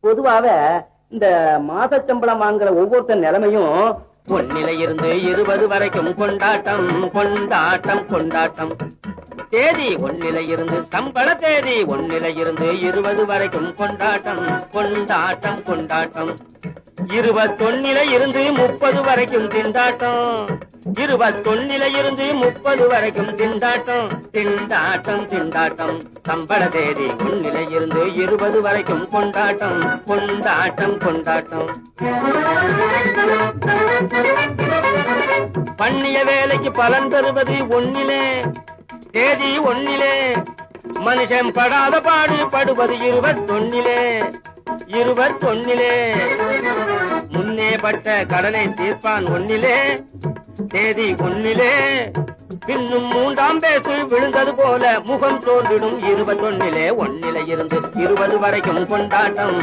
பொதுவாக இந்த மாத சம்பளம் வாங்குற ஒவ்வொருத்தர் நிலைமையும் ஒன்னில இருந்து 20 வரைக்கும் கொண்டாட்டம் கொண்டாட்டம் கொண்டாட்டம். தேதி ஒன்னில இருந்து சம்பள தேதி ஒன்னில இருந்து 20 வரைக்கும் கொண்டாட்டம் கொண்டாட்டம் கொண்டாட்டம். 21 இருந்து 30 வரைக்கும் திண்டாட்டம். 21 இருந்து 30 வரைக்கும் திண்டாட்டம் திண்டாட்டம் திண்டாட்டம். சம்பள தேதி ஒன்னில இருந்து 20 வரைக்கும் கொண்டாட்டம் கொண்டாட்டம் கொண்டாட்டம். பண்ணிய வேலைக்கு பலன் தருவது ஒன்னிலே தேதி ஒன்னிலே. மனுஷன் படாத பாடு படுவது 21 21 முன்னே பட்ட கடனை தீர்ப்பான் ஒன்னிலே தேதி ஒன்னிலே. பின்னும் 3ஆம் பேசு விழுந்தது போல முகம் தோன்றிடும் 21 ஒன்னில இருந்து 20 வரைக்கும் கொண்டாட்டம்.